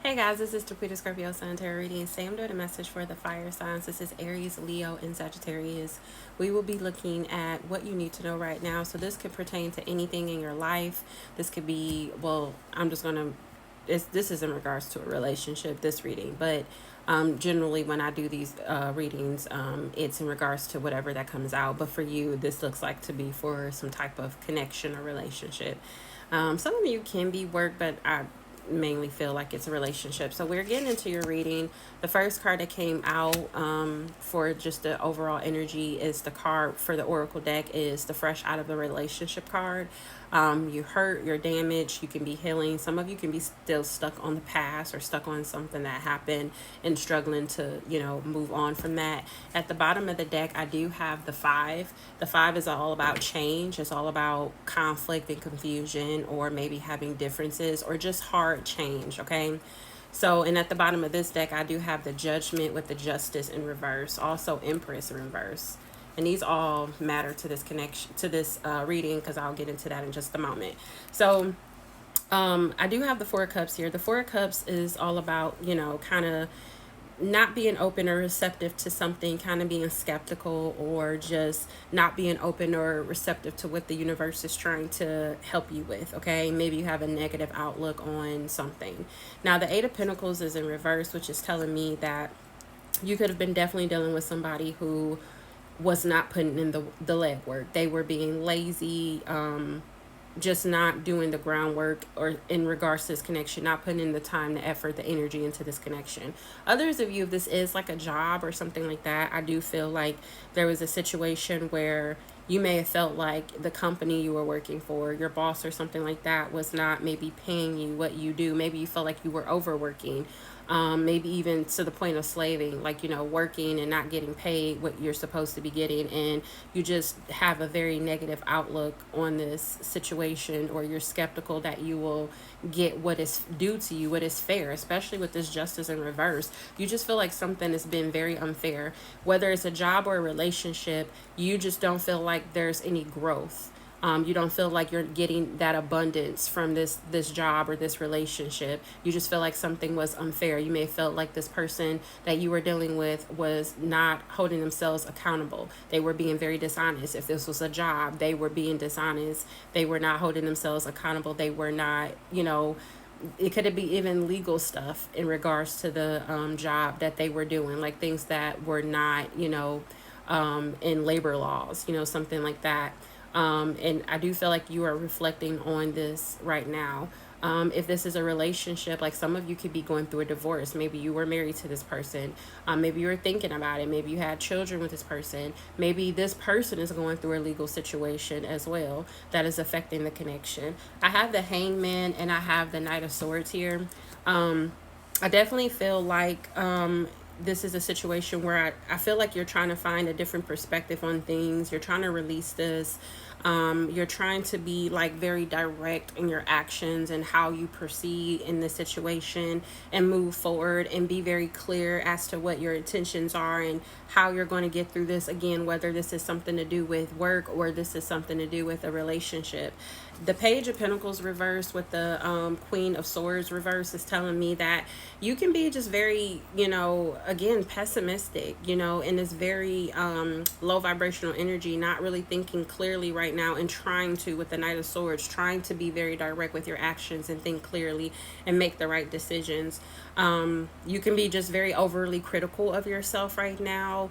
Hey guys, this is Taquita Scorpio Sun Tarot reading. Today I'm doing a message for the fire signs. This is Aries, Leo, and Sagittarius. We will be looking at what you need to know right now. So this could pertain to anything in your life. This could be, well, I'm just going to, this is in regards to a relationship, this reading. But generally when I do these readings, it's in regards to whatever that comes out. But for you, this looks like to be for some type of connection or relationship. Some of you can be work, but I mainly feel like it's a relationship. So we're getting into your reading. The first card that came out for just the overall energy is the card for the Oracle deck is the fresh out of the relationship card. You hurt, you're damaged, you can be healing. Some of you can be still stuck on the past or stuck on something that happened and struggling to, move on from that. At the bottom of the deck, I do have the 5. The 5 is all about change. It's all about conflict and confusion, or maybe having differences, or just hard change, okay? So, and at the bottom of this deck, I do have the Judgment with the Justice in reverse, also Empress in reverse. And these all matter to this connection, to this reading, because I'll get into that in just a moment. So I do have the 4 of Cups here. The 4 of Cups is all about, kind of not being open or receptive to something, kind of being skeptical, or just not being open or receptive to what the universe is trying to help you with, okay? Maybe you have a negative outlook on something. Now, the 8 of Pentacles is in reverse, which is telling me that you could have been definitely dealing with somebody who was not putting in the legwork. They were being lazy, just not doing the groundwork, or in regards to this connection, not putting in the time, the effort, the energy into this connection. Others of you, if this is like a job or something like that, I do feel like there was a situation where you may have felt like the company you were working for, your boss or something like that, was not maybe paying you what you do. Maybe you felt like you were overworking. Maybe even to the point of slaving, like, working and not getting paid what you're supposed to be getting. And you just have a very negative outlook on this situation, or you're skeptical that you will get what is due to you, what is fair, especially with this Justice in reverse. You just feel like something has been very unfair. Whether it's a job or a relationship, you just don't feel like there's any growth. You don't feel like you're getting that abundance from this job or this relationship. You just feel like something was unfair. You may have felt like this person that you were dealing with was not holding themselves accountable. They were being very dishonest. If this was a job, they were being dishonest. They were not holding themselves accountable. They were not, it could be even legal stuff in regards to the job that they were doing, like things that were not, in labor laws, something like that. And I do feel like you are reflecting on this right now. If this is a relationship, like some of you could be going through a divorce. Maybe you were married to this person. Maybe you were thinking about it. Maybe you had children with this person. Maybe this person is going through a legal situation as well that is affecting the connection. I have the Hangman and I have the Knight of Swords here. I definitely feel like this is a situation where I feel like you're trying to find a different perspective on things. You're trying to release this. You're trying to be like very direct in your actions and how you proceed in this situation, and move forward and be very clear as to what your intentions are and how you're going to get through this. Again, whether this is something to do with work or this is something to do with a relationship. The Page of Pentacles reversed with the Queen of Swords reverse is telling me that you can be just very, again, pessimistic, in this very low vibrational energy, not really thinking clearly right now, and trying to, with the Knight of Swords, trying to be very direct with your actions and think clearly and make the right decisions. You can be just very overly critical of yourself right now.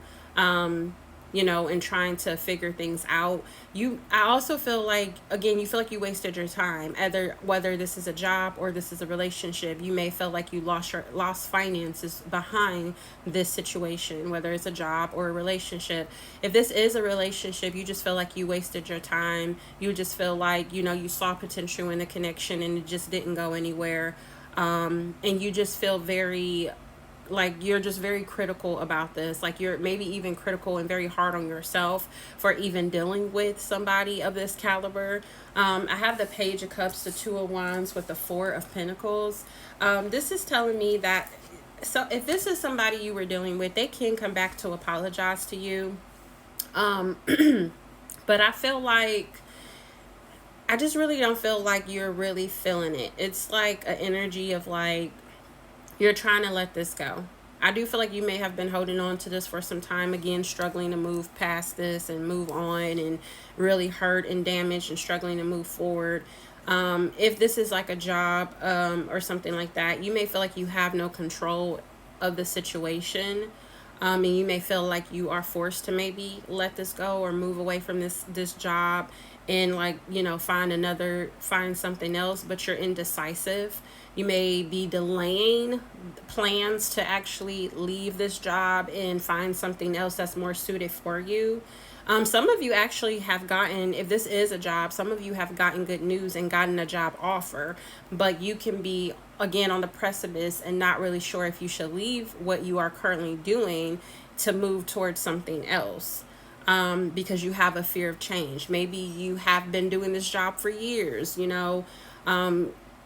And trying to figure things out. I also feel like, again, you feel like you wasted your time. Whether this is a job or this is a relationship, you may feel like you lost finances behind this situation, whether it's a job or a relationship. If this is a relationship, you just feel like you wasted your time. You just feel like, you saw potential in the connection and it just didn't go anywhere. And you just feel very, like, you're just very critical about this. Like, you're maybe even critical and very hard on yourself for even dealing with somebody of this caliber. I have the Page of Cups, the 2 of Wands with the 4 of Pentacles. This is telling me that, so if this is somebody you were dealing with, they can come back to apologize to you. But I feel like, I just really don't feel like you're really feeling it. It's like an energy of like, You're trying to let this go. I do feel like you may have been holding on to this for some time, again, struggling to move past this and move on, and really hurt and damaged and struggling to move forward. If this is like a job or something like that, you may feel like you have no control of the situation. And you may feel like you are forced to maybe let this go or move away from this job, and, like, find something else, but you're indecisive. You may be delaying plans to actually leave this job and find something else that's more suited for you. Some of you actually have gotten, if this is a job, some of you have gotten good news and gotten a job offer, but you can be, again, on the precipice and not really sure if you should leave what you are currently doing to move towards something else, because you have a fear of change. Maybe you have been doing this job for years,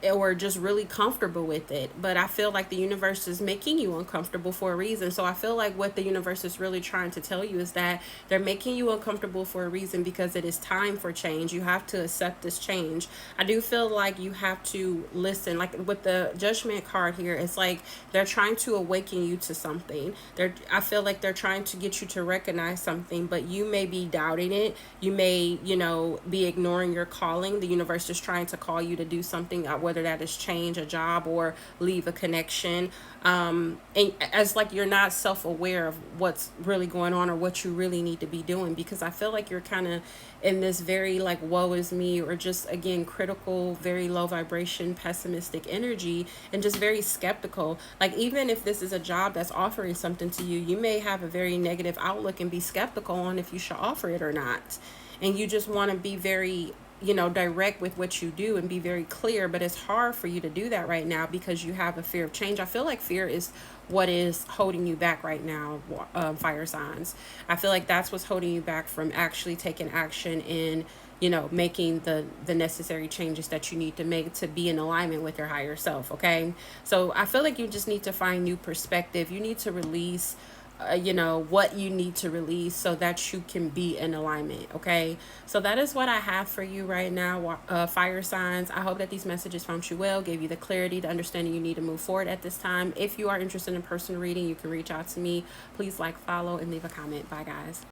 or just really comfortable with it. But I feel like the universe is making you uncomfortable for a reason. So I feel like what the universe is really trying to tell you is that they're making you uncomfortable for a reason, because it is time for change. You have to accept this change. I do feel like you have to listen. Like with the Judgment card here, it's like they're trying to awaken you to something. I feel like they're trying to get you to recognize something, but you may be doubting it. You may, be ignoring your calling. The universe is trying to call you to do something, whether that is change a job or leave a connection. And as like you're not self-aware of what's really going on or what you really need to be doing, because I feel like you're kind of in this very like woe is me, or just, again, critical, very low vibration, pessimistic energy, and just very skeptical. Like, even if this is a job that's offering something to you, you may have a very negative outlook and be skeptical on if you should offer it or not. And you just want to be very, direct with what you do and be very clear, but it's hard for you to do that right now because you have a fear of change. I feel like fear is what is holding you back right now, fire signs. I feel like that's what's holding you back from actually taking action in, making the necessary changes that you need to make to be in alignment with your higher self. Okay, so I feel like you just need to find new perspective. You need to release what you need to release so that you can be in alignment. Okay, so that is what I have for you right now, fire signs. I hope that these messages found you well, gave you the clarity, the understanding you need to move forward at this time. If you are interested in personal reading, you can reach out to me. Please like, follow, and leave a comment. Bye, guys.